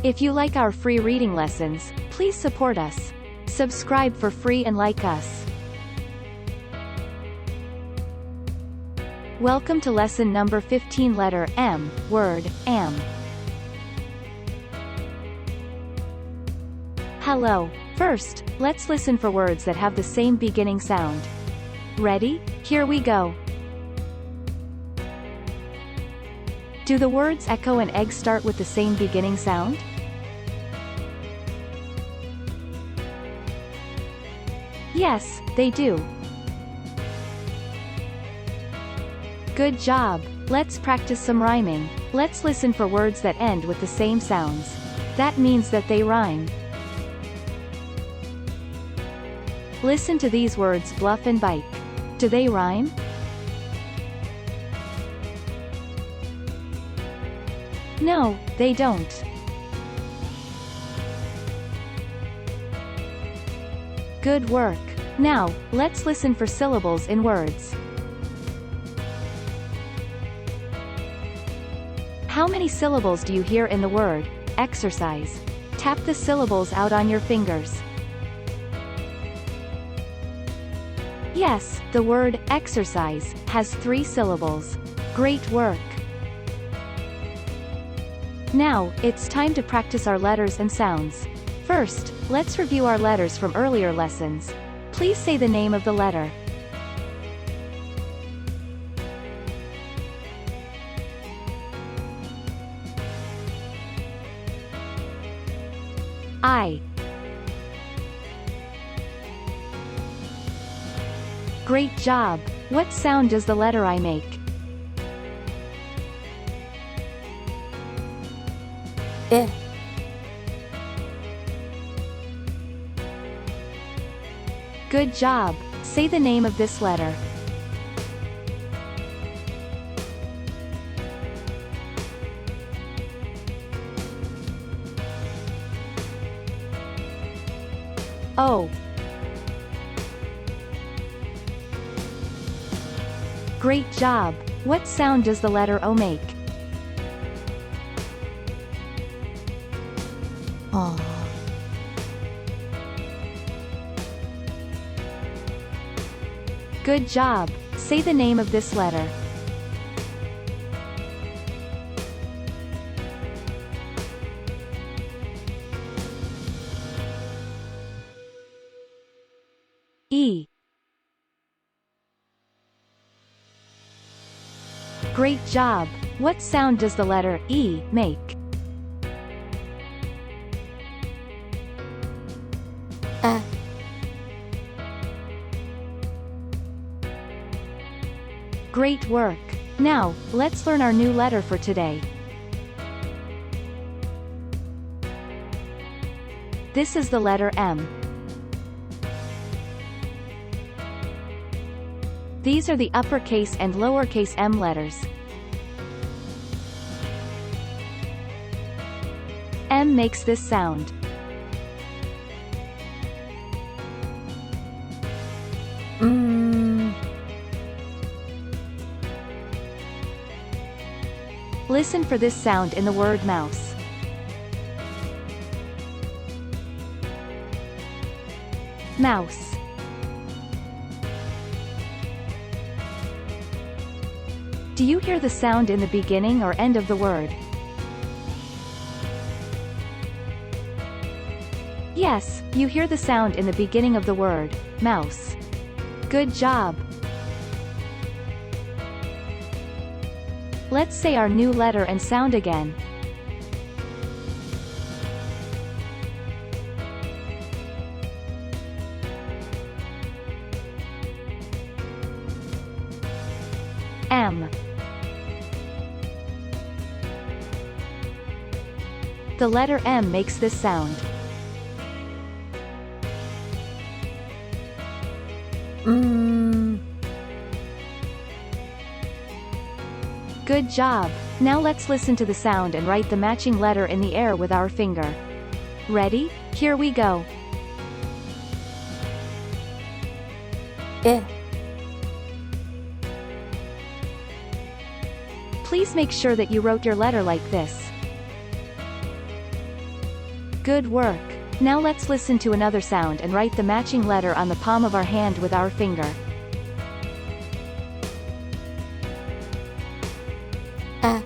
If you like our free reading lessons, please support us. Subscribe for free and like us. Welcome to lesson number 15, letter M, word, am. Hello. First, let's listen for words that have the same beginning sound. Ready? Here we go. Do the words echo and egg start with the same beginning sound? Yes, they do. Good job. Let's practice some rhyming. Let's listen for words that end with the same sounds. That means that they rhyme. Listen to these words: bluff and bike. Do they rhyme? No, they don't. Good work. Now, let's listen for syllables in words. How many syllables do you hear in the word exercise? Tap the syllables out on your fingers. Yes, the word exercise has 3 syllables. Great work. Now, it's time to practice our letters and sounds. First, let's review our letters from earlier lessons. Please say the name of the letter. I. Great job. What sound does the letter I make? I. Good job. Say the name of this letter. O. Great job. What sound does the letter O make? Aw. Good job. Say the name of this letter. E. Great job. What sound does the letter E make? A. Great work. Now, let's learn our new letter for today. This is the letter M. These are the uppercase and lowercase m letters. M makes this sound. Listen for this sound in the word mouse. Mouse. Do you hear the sound in the beginning or end of the word? Yes, you hear the sound in the beginning of the word mouse. Good job. Let's say our new letter and sound again. M. The letter M makes this sound. Good job. Now let's listen to the sound and write the matching letter in the air with our finger. Ready? Here we go. I. Please make sure that you wrote your letter like this. Good work. Now let's listen to another sound and write the matching letter on the palm of our hand with our finger. A.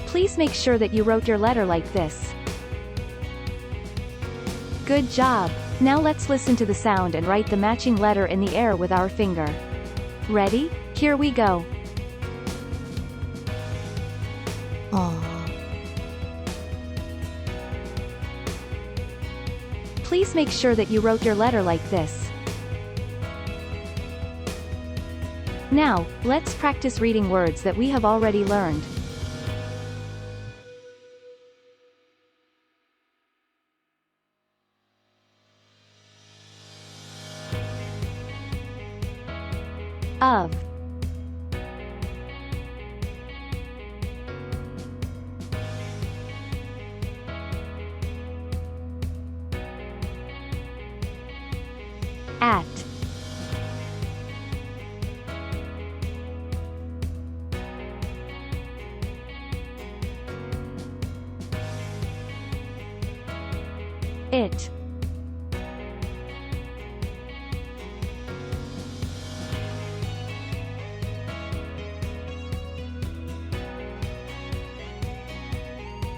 Please make sure that you wrote your letter like this. Good job. Now let's listen to the sound and write the matching letter in the air with our finger. Ready? Here we go. Aw. Please make sure that you wrote your letter like this. Now, let's practice reading words that we have already learned. Of. At. It.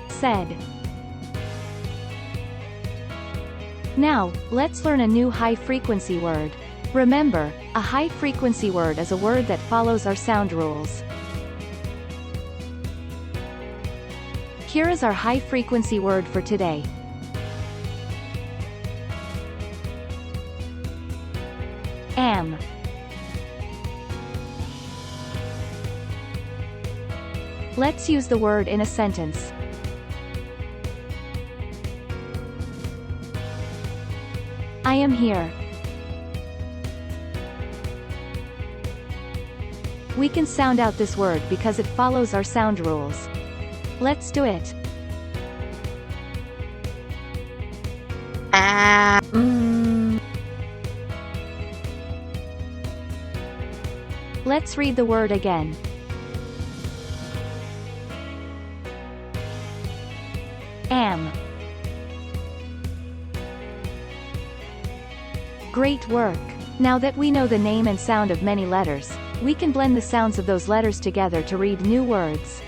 Said. Now, let's learn a new high-frequency word. Remember, a high-frequency word is a word that follows our sound rules. Here is our high-frequency word for today. Am. Let's use the word in a sentence. I am here. We can sound out this word because it follows our sound rules. Let's do it. Let's read the word again. Am. Great work! Now that we know the name and sound of many letters, we can blend the sounds of those letters together to read new words.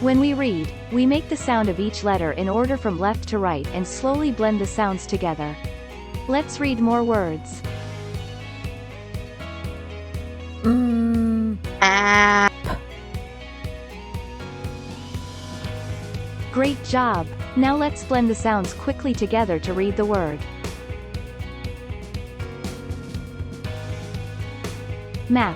When we read, we make the sound of each letter in order from left to right and slowly blend the sounds together. Let's read more words. App. Great job! Now let's blend the sounds quickly together to read the word. Map.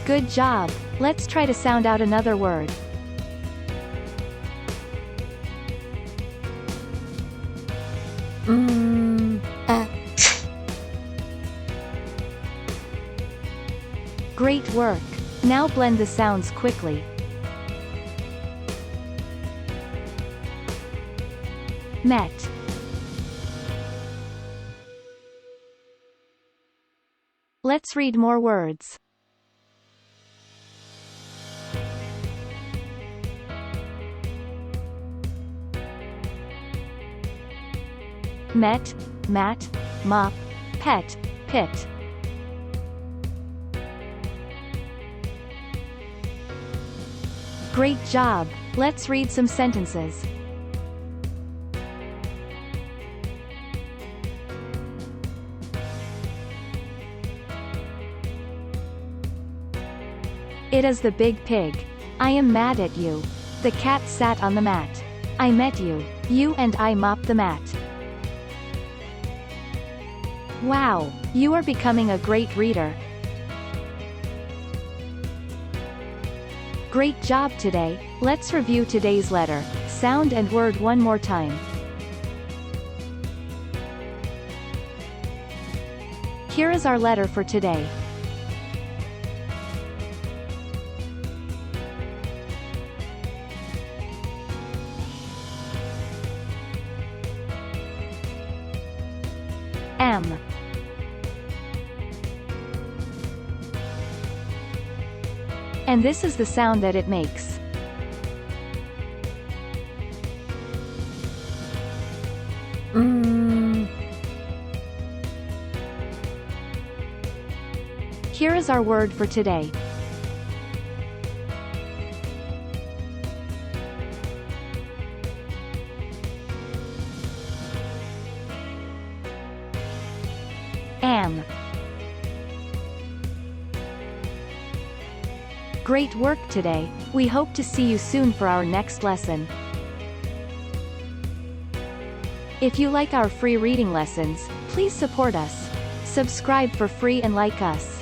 Good job! Let's try to sound out another word. Great work! Now blend the sounds quickly. Met. Let's read more words. Met, mat, mop, pet, pit. Great job! Let's read some sentences. It is the big pig. I am mad at you. The cat sat on the mat. I met you. You and I mopped the mat. Wow! You are becoming a great reader. Great job today! Let's review today's letter, sound and word one more time. Here is our letter for today. M. And this is the sound that it makes. Here is our word for today. Am. Great work today. We hope to see you soon for our next lesson. If you like our free reading lessons, please support us. Subscribe for free and like us.